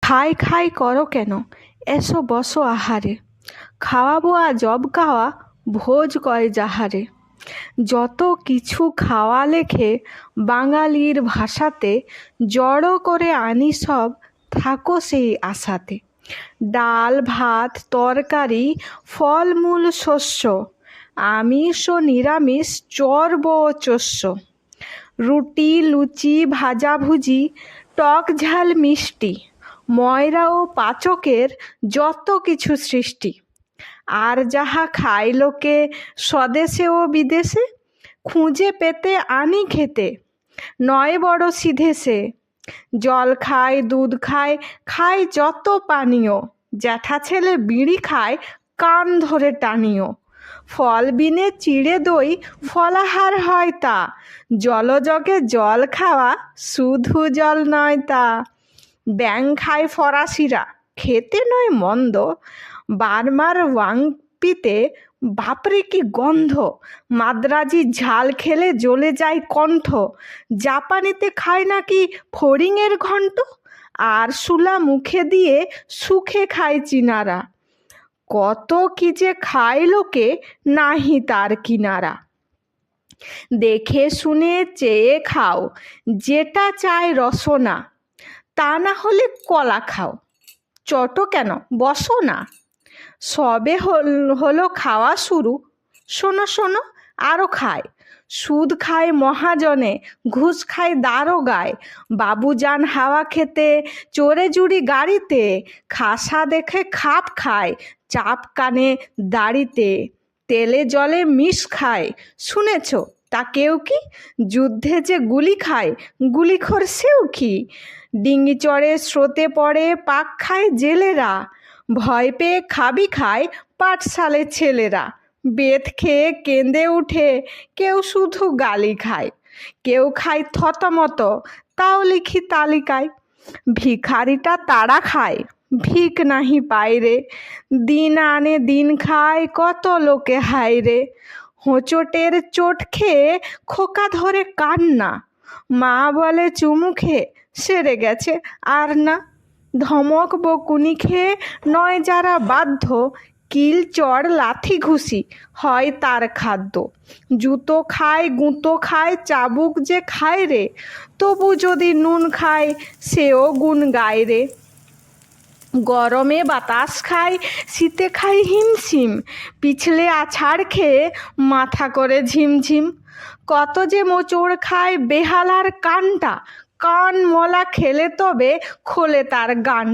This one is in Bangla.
খাই খাই করো কেন, এসো বসো আহারে। খাওয়াবো আজ অবগাওয়া, ভোজ কয় যাহারে। যত কিছু খাওয়া লেখে বাঙালির ভাষাতে, জড়ো করে আনি সব, থাকো সেই আশাতে। ডাল ভাত তরকারি ফলমূল শস্য, আমিষ ও নিরামিষ চর্ব ও চস্য। রুটি লুচি ভাজাভুজি টক ঝাল মিষ্টি, ময়রা ও পাচকের যত কিছু সৃষ্টি। আর যাহা খায় লোকে স্বদেশে ও বিদেশে, খুঁজে পেতে আনি খেতে, নয় বড় সিধেছে। জল খায় দুধ খায় খায় যত পানীয়, জ্যাঠা ছেলে বিড়ি খায় কান ধরে টানিও। ফল বিনে চিড়ে দই ফলাহার হয় তা, জলযোগে জল খাওয়া শুধু জল নয় তা। ব্যাং খায় ফরাসিরা খেতে নয় মন্দ, বার্মার ওয়াংপিতে বাপরে কি গন্ধ। মাদ্রাজি ঝাল খেলে জ্বলে যায় কণ্ঠ, জাপানিতে খায় নাকি ফড়িংয়ের ঘন্ট। আর শুলা মুখে দিয়ে সুখে খায় চীনারা, কত কি যে খায় লোকে নাহি তার কিনারা। দেখে শুনে চেয়ে খাও, যেটা চায় রসনা, তা না হলে কলা খাও, চটো কেন বসো না। সবে হলো খাওয়া শুরু, শোনো শোনো আরও খায়। সুদ খায় মহাজনে, ঘুষ খায় দারোগায়, বাবুজান হাওয়া খেতে চোরে জুড়ি গাড়িতে, খাসা দেখে খাপ খায় চাপ কানে দাড়িতে। তেলে জলে মিশ খায় শুনেছ তা কেউ কি, যুদ্ধে যে গুলি খায় গুলিখোর সেও কি। ডিঙি চড়ে স্রোতে পড়ে পাক খায় জেলেরা, ভয় পেয়ে খাবি খায় পাঠশালের ছেলেরা। বেত খেয়ে কেঁদে উঠে কেউ শুধু গালি খায়, কেউ খায় থতমত তাও লিখি তালিকায়। ভিখারিটা তারা খায় ভিক নাহি পায় রে, দিন আনে দিন খায় কত লোকে হায় রে। হোঁচটের চোট খেয়ে খোকা ধরে কান্না, মা বলে চুমু খেয়ে সেরে গেছে আর না। ধমক বকুনি খেয়ে নয় যারা বাধ্য, কিল চড় লাথি ঘুষি হয় তার খাদ্য। জুতো খায় গুঁতো খায় চাবুক যে খায় রে, তবু যদি নুন খায় সেও গুণ গায় রে। গরমে বাতাস খায় শীতে খায় হিমশিম, পিছলে আছাড় খেয়ে মাথা করে ঝিমঝিম। কত যে মোচড় খায় বেহালার কানটা, কান মলা খেলে তবে খোলে তার গান।